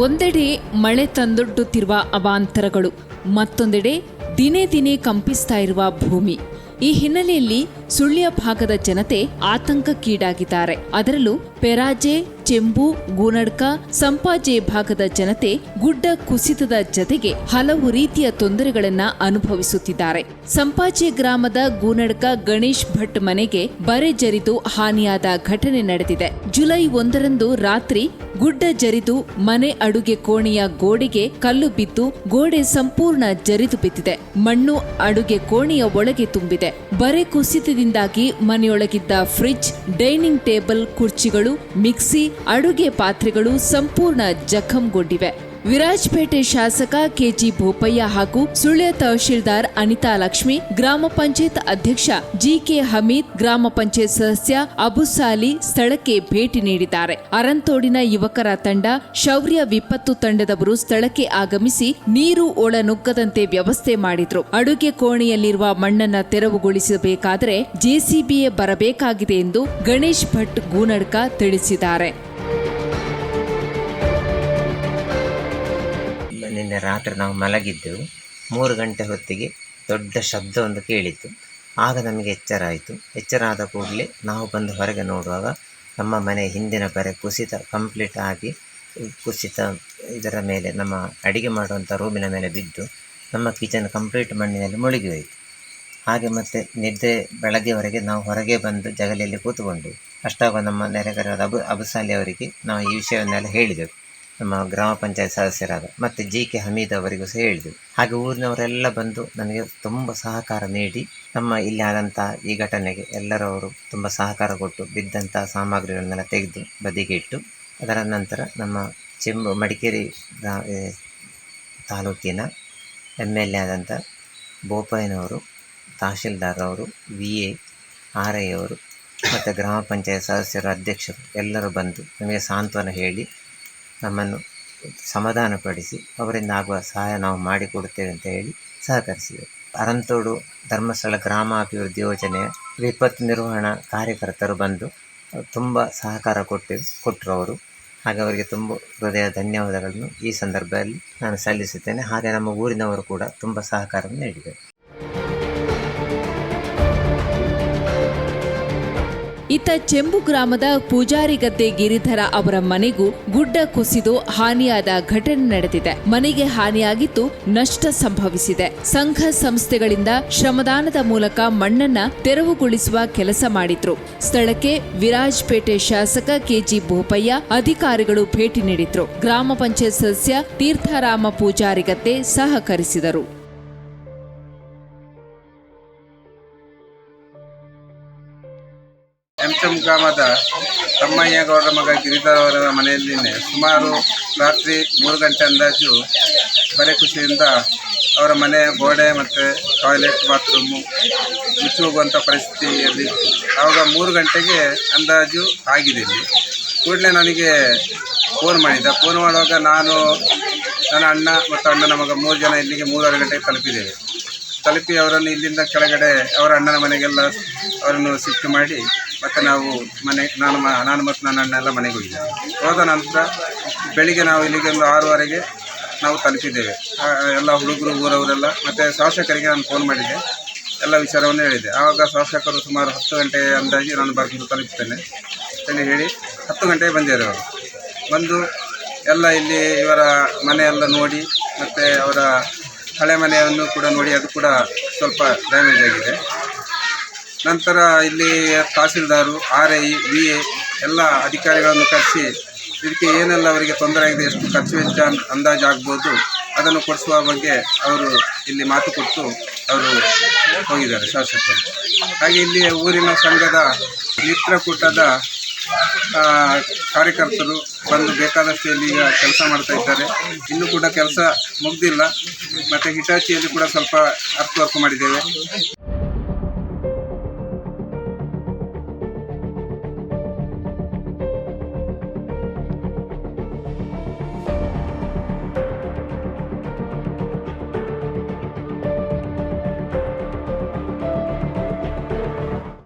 ಒಂದೆಡೆ ಮಳೆ ತಂದೊಡ್ಡುತ್ತಿರುವ ಅವಾಂತರಗಳು, ಮತ್ತೊಂದೆಡೆ ದಿನೇ ದಿನೇ ಕಂಪಿಸ್ತಾ ಇರುವ ಭೂಮಿ. ಈ ಹಿನ್ನೆಲೆಯಲ್ಲಿ ಸುಳ್ಯ ಭಾಗದ ಜನತೆ ಆತಂಕಕ್ಕೀಡಾಗಿದ್ದಾರೆ. ಅದರಲ್ಲೂ ಪೆರಾಜೆ, ಚೆಂಬು, ಗೂನಡ್ಕ, ಸಂಪಾಜೆ ಭಾಗದ ಜನತೆ ಗುಡ್ಡ ಕುಸಿತದ ಜತೆಗೆ ಹಲವು ರೀತಿಯ ತೊಂದರೆಗಳನ್ನ ಅನುಭವಿಸುತ್ತಿದ್ದಾರೆ. ಸಂಪಾಜೆ ಗ್ರಾಮದ ಗೂನಡ್ಕ ಗಣೇಶ್ ಭಟ್ ಮನೆಗೆ ಬರೆ ಜರಿದು ಹಾನಿಯಾದ ಘಟನೆ ನಡೆದಿದೆ. ಜುಲೈ 1ರಂದು ರಾತ್ರಿ ಗುಡ್ಡ ಜರಿದು ಮನೆ ಅಡುಗೆ ಕೋಣೆಯ ಗೋಡೆಗೆ ಕಲ್ಲು ಬಿದ್ದು ಗೋಡೆ ಸಂಪೂರ್ಣ ಜರಿದು ಬಿದ್ದಿದೆ. ಮಣ್ಣು ಅಡುಗೆ ಕೋಣೆಯ ಒಳಗೆ ತುಂಬಿದೆ. ಬರೆ ಕುಸಿತದಿಂದಾಗಿ ಮನೆಯೊಳಗಿದ್ದ ಫ್ರಿಡ್ಜ್, ಡೈನಿಂಗ್ ಟೇಬಲ್, ಕುರ್ಚಿಗಳು, ಮಿಕ್ಸಿ, ಅಡುಗೆ ಪಾತ್ರೆಗಳು ಸಂಪೂರ್ಣ ಜಖಂಗೊಂಡಿವೆ. ವಿರಾಜಪೇಟೆ ಶಾಸಕ ಕೆಜಿ ಬೋಪಯ್ಯ ಹಾಗೂ ಸುಳ್ಯ ತಹಶೀಲ್ದಾರ್ ಅನಿತಾ ಲಕ್ಷ್ಮಿ, ಗ್ರಾಮ ಪಂಚಾಯತ್ ಅಧ್ಯಕ್ಷ ಜಿಕೆ ಹಮೀದ್, ಗ್ರಾಮ ಪಂಚಾಯತ್ ಸದಸ್ಯ ಅಬುಸಾಲಿ ಸ್ಥಳಕ್ಕೆ ಭೇಟಿ ನೀಡಿದ್ದಾರೆ. ಅರಂತೋಡಿನ ಯುವಕರ ತಂಡ, ಶೌರ್ಯ ವಿಪತ್ತು ತಂಡದವರು ಸ್ಥಳಕ್ಕೆ ಆಗಮಿಸಿ ನೀರು ಒಳನುಗ್ಗದಂತೆ ವ್ಯವಸ್ಥೆ ಮಾಡಿದ್ರು. ಅಡುಗೆ ಕೋಣೆಯಲ್ಲಿರುವ ಮಣ್ಣನ್ನ ತೆರವುಗೊಳಿಸಬೇಕಾದರೆ ಜೆಸಿಬಿಯೇ ಬರಬೇಕಾಗಿದೆ ಎಂದು ಗಣೇಶ್ ಭಟ್ ಗೂನಡ್ಕ ತಿಳಿಸಿದ್ದಾರೆ. ನಿನ್ನೆ ರಾತ್ರಿ ನಾವು ಮಲಗಿದ್ದೆವು. 3 ಗಂಟೆ ಹೊತ್ತಿಗೆ ದೊಡ್ಡ ಶಬ್ದ ಒಂದು ಕೇಳಿತ್ತು. ಆಗ ನಮಗೆ ಎಚ್ಚರ ಆಯಿತು. ಎಚ್ಚರ ಆದ ಕೂಡಲೇ ನಾವು ಬಂದು ಹೊರಗೆ ನೋಡುವಾಗ ನಮ್ಮ ಮನೆ ಹಿಂದಿನ ಬರೆ ಕುಸಿತ ಕಂಪ್ಲೀಟ್ ಆಗಿ ಕುಸಿತ ಇದರ ಮೇಲೆ ನಮ್ಮ ಅಡಿಗೆ ಮಾಡುವಂಥ ರೂಮಿನ ಮೇಲೆ ಬಿದ್ದು ನಮ್ಮ ಕಿಚನ್ ಕಂಪ್ಲೀಟ್ ಮಣ್ಣಿನಲ್ಲಿ ಮುಳುಗಿ ಹೋಯಿತು. ಹಾಗೆ ಮತ್ತೆ ನಿದ್ದೆ ಬೆಳಗ್ಗೆವರೆಗೆ ನಾವು ಹೊರಗೆ ಬಂದು ಜಗಲಿಯಲ್ಲಿ ಕೂತ್ಕೊಂಡು ಅಷ್ಟಾಗ ನಮ್ಮ ನೆರೆಗರಾದ ಅಬುಸಾಲಿ ಅವರಿಗೆ ನಾವು ಈ ವಿಷಯವನ್ನೆಲ್ಲ ಹೇಳಿದೆವು. ನಮ್ಮ ಗ್ರಾಮ ಪಂಚಾಯತ್ ಸದಸ್ಯರಾದ ಮತ್ತು ಜಿಕೆ ಹಮೀದ್ ಅವರಿಗೂ ಸಹ ಹೇಳಿದೆವು. ಹಾಗೆ ಊರಿನವರೆಲ್ಲ ಬಂದು ನನಗೆ ತುಂಬ ಸಹಕಾರ ನೀಡಿ ನಮ್ಮ ಇಲ್ಲಿ ಆದಂಥ ಈ ಘಟನೆಗೆ ಎಲ್ಲರವರು ತುಂಬ ಸಹಕಾರ ಕೊಟ್ಟು ಬಿದ್ದಂಥ ಸಾಮಗ್ರಿಗಳನ್ನೆಲ್ಲ ತೆಗೆದು ಬದಿಗೆ ಇಟ್ಟು, ಅದರ ನಂತರ ನಮ್ಮ ಮಡಿಕೇರಿ ತಾಲೂಕಿನ MLA ಆದಂಥ ಬೋಪಯ್ಯನವರು, ತಹಶೀಲ್ದಾರ್ ಅವರು, VA, RI ಅವರು ಮತ್ತು ಗ್ರಾಮ ಪಂಚಾಯತ್ ಸದಸ್ಯರು, ಅಧ್ಯಕ್ಷರು ಎಲ್ಲರೂ ಬಂದು ನಮಗೆ ಸಾಂತ್ವನ ಹೇಳಿ ನಮ್ಮನ್ನು ಸಮಾಧಾನಪಡಿಸಿ ಅವರಿಂದ ಆಗುವ ಸಹಾಯ ನಾವು ಮಾಡಿಕೊಡುತ್ತೇವೆ ಅಂತ ಹೇಳಿ ಸಹಕರಿಸಿದರು. ಅರಂತೋಡು ಧರ್ಮಸ್ಥಳ ಗ್ರಾಮಾಭಿವೃದ್ಧಿ ಯೋಜನೆಯ ವಿಪತ್ತು ನಿರ್ವಹಣಾ ಕಾರ್ಯಕರ್ತರು ಬಂದು ತುಂಬ ಸಹಕಾರ ಕೊಟ್ಟರು ಅವರು. ಹಾಗೆ ಅವರಿಗೆ ತುಂಬ ಹೃದಯ ಧನ್ಯವಾದಗಳನ್ನು ಈ ಸಂದರ್ಭದಲ್ಲಿ ನಾನು ಸಲ್ಲಿಸುತ್ತೇನೆ. ಹಾಗೆ ನಮ್ಮ ಊರಿನವರು ಕೂಡ ತುಂಬ ಸಹಕಾರವನ್ನು ನೀಡಿದರು. ಇತ್ತ ಚೆಂಬು ಗ್ರಾಮದ ಪೂಜಾರಿಗದ್ದೆ ಗಿರಿಧರ ಅವರ ಮನೆಗೂ ಗುಡ್ಡ ಕುಸಿದು ಹಾನಿಯಾದ ಘಟನೆ ನಡೆದಿದೆ. ಮನೆಗೆ ಹಾನಿಯಾಗಿದ್ದು ನಷ್ಟ ಸಂಭವಿಸಿದೆ. ಸಂಘ ಸಂಸ್ಥೆಗಳಿಂದ ಶ್ರಮದಾನದ ಮೂಲಕ ಮಣ್ಣನ್ನ ತೆರವುಗೊಳಿಸುವ ಕೆಲಸ ಮಾಡಿದ್ರು. ಸ್ಥಳಕ್ಕೆ ವಿರಾಜಪೇಟೆ ಶಾಸಕ ಕೆಜಿ ಬೋಪಯ್ಯ, ಅಧಿಕಾರಿಗಳು ಭೇಟಿ ನೀಡಿದ್ರು. ಗ್ರಾಮ ಪಂಚಾಯತ್ ಸದಸ್ಯ ತೀರ್ಥರಾಮ ಪೂಜಾರಿಗದ್ದೆ ಸಹಕರಿಸಿದರು. ಎಂಚಂ ಗ್ರಾಮದ ತಮ್ಮಯ್ಯ ಗೌಡರ ಮಗ ಗಿರಿಧರ್ ಅವರ ಮನೆಯಲ್ಲಿ ಸುಮಾರು ರಾತ್ರಿ 3 ಗಂಟೆ ಅಂದಾಜು ಬರೆ ಕುಸಿಯಿಂದ ಅವರ ಮನೆಯ ಗೋಡೆ ಮತ್ತು ಟಾಯ್ಲೆಟ್, ಬಾತ್ರೂಮು ಮುಚ್ಚಿ ಹೋಗುವಂಥ ಪರಿಸ್ಥಿತಿಯಲ್ಲಿ ಆವಾಗ 3 ಗಂಟೆಗೆ ಅಂದಾಜು ಆಗಿದೆ. ಇಲ್ಲಿ ಕೂಡಲೇ ನನಗೆ ಫೋನ್ ಮಾಡುವಾಗ ನಾನು, ನನ್ನ ಅಣ್ಣ ಮತ್ತು ಅಣ್ಣನ ಮಗ 3 ಜನ ಇಲ್ಲಿಗೆ 3:30 ಗಂಟೆಗೆ ತಲುಪಿ ಅವರನ್ನು ಇಲ್ಲಿಂದ ಕೆಳಗಡೆ ಅವರ ಅಣ್ಣನ ಮನೆಗೆಲ್ಲ ಅವರನ್ನು ಶಿಫ್ಟ್ ಮಾಡಿ ಮತ್ತು ನಾವು ನಾನು ಮತ್ತು ನನ್ನ ಅಣ್ಣ ಎಲ್ಲ ಮನೆಗೆ ಹೋದ ನಂತರ ಬೆಳಿಗ್ಗೆ ನಾವು ಇಲ್ಲಿಗೆ ಒಂದು 6:15ಗೆ ನಾವು ತಲುಪಿದ್ದೇವೆ. ಎಲ್ಲ ಹುಡುಗರು, ಊರವರೆಲ್ಲ ಮತ್ತು ಶಾಸಕರಿಗೆ ನಾನು ಫೋನ್ ಮಾಡಿದ್ದೆ, ಎಲ್ಲ ವಿಚಾರವನ್ನು ಹೇಳಿದೆ. ಆವಾಗ ಶಾಸಕರು ಸುಮಾರು 10 ಗಂಟೆ ಅಂದಾಜು ನಾನು ಬಂದು ತಲುಪ್ತೇನೆ ಅಂತ ಹೇಳಿ 10 ಗಂಟೆಗೆ ಬಂದಿದ್ದಾರೆ. ಅವರು ಬಂದು ಎಲ್ಲ ಇಲ್ಲಿ ಇವರ ಮನೆಯೆಲ್ಲ ನೋಡಿ ಮತ್ತು ಅವರ ಹಳೆ ಮನೆಯನ್ನು ಕೂಡ ನೋಡಿ, ಅದು ಕೂಡ ಸ್ವಲ್ಪ ಡ್ಯಾಮೇಜ್ ಆಗಿದೆ. ನಂತರ ಇಲ್ಲಿ ತಹಶೀಲ್ದಾರು, RI, VA ಎಲ್ಲ ಅಧಿಕಾರಿಗಳನ್ನು ಕರೆಸಿ ಇದಕ್ಕೆ ಏನೆಲ್ಲ ಅವರಿಗೆ ತೊಂದರೆ ಆಗಿದೆ, ಎಷ್ಟು ಖರ್ಚು ವೆಚ್ಚ ಅಂದಾಜು ಆಗ್ಬೋದು ಅದನ್ನು ಕೊಡಿಸುವ ಬಗ್ಗೆ ಅವರು ಇಲ್ಲಿ ಮಾತು ಕೊಟ್ಟು ಅವರು ಹೋಗಿದ್ದಾರೆ ಶಾಸಕರು. ಹಾಗೆ ಇಲ್ಲಿ ಊರಿನ ಸಂಘದ ಮಿತ್ರಕೂಟದ ಕಾರ್ಯಕರ್ತರು ಬಂದು ಬೇಕಾದಷ್ಟು ಇಲ್ಲಿ ಈಗ ಕೆಲಸ ಮಾಡ್ತಾ ಇದ್ದಾರೆ. ಇನ್ನೂ ಕೂಡ ಕೆಲಸ ಮುಗ್ದಿಲ್ಲ. ಮತ್ತು ಹಿಟಾಚಿಯಲ್ಲಿ ಕೂಡ ಸ್ವಲ್ಪ ಅರ್ಥ ಮಾಡಿದ್ದೇವೆ.